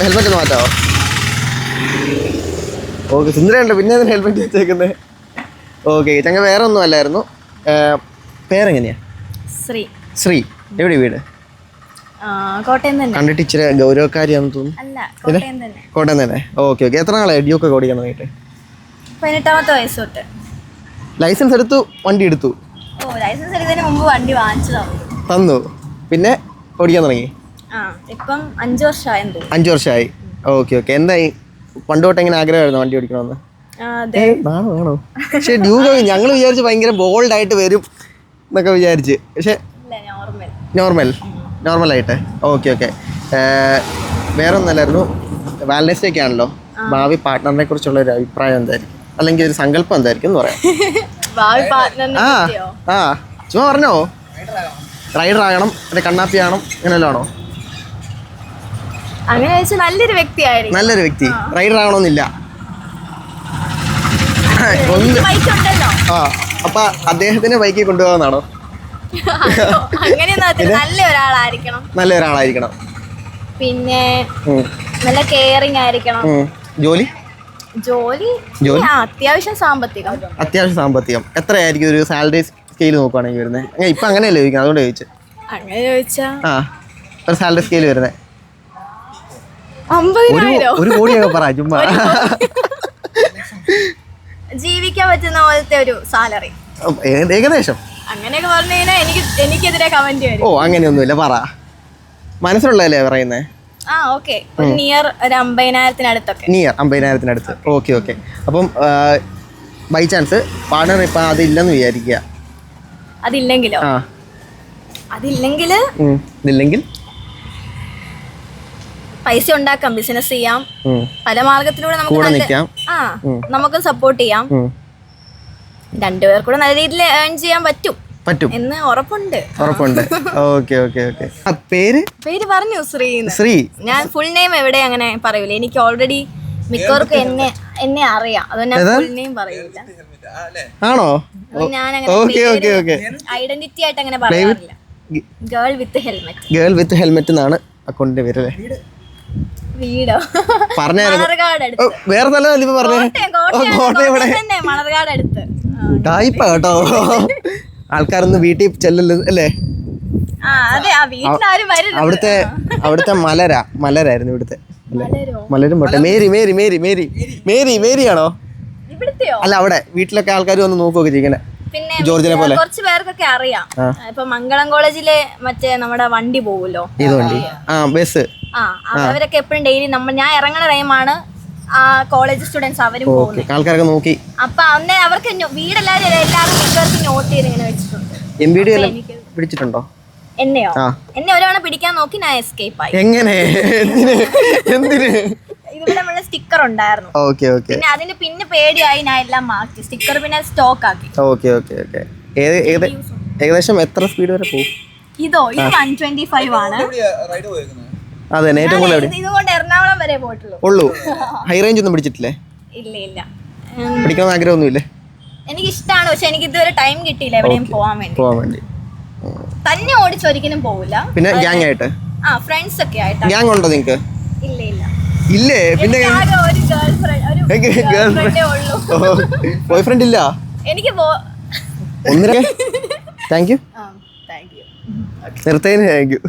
Helmet ഒന്ന് മാറ്റാവോ? Okay, സുന്ദരമുണ്ട്. പിന്നെ helmet വെച്ചേക്കുന്നത്. ഓക്കെ ചങ്ങ വേറെ ഒന്നും അല്ലായിരുന്നു. പേരെങ്ങനെയാ? ശ്രീ. എവിടെ വീട്? കോട്ടയം തന്നെ. കണ്ടിട്ട് ഇച്ചിരി ഗൗരവക്കാരിയാണെന്ന് തോന്നുന്നു. കോട്ടയം തന്നെ. ഓക്കെ. എത്ര നാളായി ഡ്യൂക്ക് ഓടിക്കാൻ തുടങ്ങിയിട്ട്? 18ാമത്തെ വയസ്സ് തൊട്ട്. ലൈസൻസ് എടുത്തു, വണ്ടി എടുത്തു? ലൈസൻസ് എടുത്തതിന് മുമ്പ് വണ്ടി വാങ്ങിച്ചു തന്നു. പിന്നെ ഓടിക്കാൻ തുടങ്ങി? ഇപ്പം 5 വർഷമായി. 5 വർഷമായി. ഓക്കെ. എന്തായി പണ്ട് തൊട്ട് എങ്ങനെ ആഗ്രഹമായിരുന്നു വണ്ടി ഓടിക്കണമെന്ന്? ആണോ? പക്ഷെ ഡ്യൂക്ക് ഞങ്ങൾ വിചാരിച്ച് ഭയങ്കര ബോൾഡായിട്ട് വരും എന്നൊക്കെ വിചാരിച്ച്. പക്ഷെ നോർമലായിട്ട്. ഓക്കെ. വേറെ ഒന്നല്ലായിരുന്നു. വാലന്റൈൻസ് ഡേ ഒക്കെ ആണല്ലോ. ഭാവി പാർട്ട്ണറിനെ കുറിച്ചുള്ള ഒരു അഭിപ്രായം എന്തായിരിക്കും, അല്ലെങ്കിൽ ഒരു സങ്കല്പം എന്തായിരിക്കും എന്ന് പറയാം? ചുമ്മാ പറഞ്ഞോ. റൈഡർ ആകണം, കണ്ണാപ്പി ആകണം, അങ്ങനെയല്ലോ ആണോ? നല്ലൊരു വ്യക്തി. റൈഡർ ആകണമെന്നില്ല. അപ്പൊ അദ്ദേഹത്തിന് ബൈക്കിൽ കൊണ്ടുപോകാന്നാണോ? നല്ല ഒരാളായിരിക്കണം. പിന്നെ നല്ല കെയറിംഗ് ആയിരിക്കണം. ജോലി അത്യാവശ്യം സാമ്പത്തികം. എത്രയായിരിക്കും ഒരു സാലറി സ്കെയിൽ നോക്കുവാണെങ്കിൽ വരുന്നത്? ഇപ്പൊ അങ്ങനെയല്ലേ ചോദിക്കുന്നത്, അതുകൊണ്ട് ചോദിച്ചു. അങ്ങനെ ചോദിച്ചാ ഒരു സാലറി സ്കെയിൽ വരുന്നത് 50,000. 1 കോടിയൊക്കെ പറ ചുമ്മാ. ജീവിക്കാൻ പറ്റുന്ന പോലത്തെ ഒരു സാലറി ഏകദേശം. അങ്ങനെയൊക്കെ പറഞ്ഞു കഴിഞ്ഞാൽ എനിക്കെതിരെ കമന്റ് വരും. അങ്ങനെയൊന്നുമില്ല, പറ. മനസ്സിലുള്ളതല്ലേ പറയുന്നേ? നിയർ ഒരു 50,000-അടുത്തൊക്കെ. നിയർ 50,000-അടുത്ത്. ഓക്കെ. അപ്പം ബൈ ചാൻസ് പാർട്ണർ ഇപ്പം അതില്ലെന്ന് വിചാരിക്കുക. അതില്ലെങ്കിൽ പൈസ ഉണ്ടാക്കാം, ബിസിനസ് ചെയ്യാം, പല മാർഗത്തിലൂടെ നമുക്ക് സപ്പോർട്ട് ചെയ്യാം. രണ്ടുപേർക്കൂടെ നല്ല രീതിയിൽ ഏൺ ചെയ്യാൻ പറ്റും എന്ന് ഉറപ്പുണ്ട്. ഓക്കെ. പേര് പറഞ്ഞു ശ്രീ. ഞാൻ ഫുൾ നെയിം എവിടെ അങ്ങനെ പറയൂല. എനിക്ക് ഓൾറെഡി മിക്കവർക്കും എന്നെ അറിയാം, അതുകൊണ്ട് ഞാൻ ഫുൾ നെയിം പറയൂല. ആണോ? ഞാൻ ഐഡന്റിറ്റി ആയിട്ട് അങ്ങനെ പറയാറില്ല. ഗേൾ വിത്ത് ഹെൽമെറ്റ് എന്നാണ് അക്കൗണ്ടിന്റെ പേര്. വീടോ? വേറെ നല്ല മണർകാട് അടുത്ത്. കേട്ടോ, ആൾക്കാരൊന്നും വീട്ടിൽ ചെല്ലല്ലോ അല്ലേ? അവിടുത്തെ മലരായിരുന്നു ഇവിടുത്തെ. മലരും പോട്ടെ. മേരിയാണോ? അല്ല, അവിടെ വീട്ടിലൊക്കെ ആൾക്കാർ വന്ന് നോക്കുകയൊക്കെ ചെയ്യണേ. പിന്നെ ജോർജിനെ പോലെ കുറച്ച് പേർക്കൊക്കെ അറിയാം. ഇപ്പൊ മംഗളം കോളേജിലെ മറ്റേ നമ്മുടെ വണ്ടി പോകുമല്ലോ, ബസ്. അവരൊക്കെ എപ്പോഴും ഡെയിലി ഞാൻ ഇറങ്ങണ ടൈമാണ് ആ കോളേജ് സ്റ്റുഡൻസ് അവരും പോകുന്നത്. ആൾക്കാരൊക്കെ നോക്കി. അപ്പൊ അന്നേ അവർക്ക് വീടെല്ലാവരും മിക്കവർക്കും നോട്ട് ചെയ്ത് ഇങ്ങനെ വെച്ചിട്ടുണ്ട്. പിടിച്ചിട്ടുണ്ടോ എന്നെയോ? എന്നെ ഒരാളെ പിടിക്കാൻ നോക്കി, ഞാൻ എസ്കേപ്പ് ആയി. എങ്ങനെ? ഇതിവിടെ നമ്മളെ സ്റ്റിക്കർ ഉണ്ടായിരുന്നു. പിന്നെ അതിന് പേടിയായി ഞാൻ എല്ലാം മാറ്റി. സ്റ്റിക്കർ പിന്നെ സ്റ്റോക്ക് ആക്കി. ഏകദേശം എത്ര സ്പീഡ് വരെ പോകും? ഇത് 125 ആണ്. അതെ, ഇതുകൊണ്ട് എറണാകുളം വരെ പോയിട്ടുള്ളൂ. ഹൈ റേഞ്ച് ഒന്നും പിടിച്ചിട്ടില്ലേ? ഇല്ല. പിടിക്കണം ആഗ്രഹമൊന്നുമില്ലേ? എനിക്ക് ഇഷ്ടമാണ്, പക്ഷെ എനിക്ക് ഇതുവരെ ടൈം കിട്ടിയില്ല എവിടെയും പോവാൻ വേണ്ടി. തന്നെ ഓടിച്ചൊരിക്കലും പോവില്ല. പിന്നെ ഗ്യാങ് ആയിട്ട്? ഫ്രണ്ട്സ് ഒക്കെ ആയിട്ട്. ഗ്യാങ് ഉണ്ടോ നിങ്ങക്ക്? ഇല്ലേ? പിന്നെ ബോയ് ഫ്രണ്ട് ഇല്ല? എനിക്ക് താങ്ക് യു. നിർത്തതിന് താങ്ക് യു.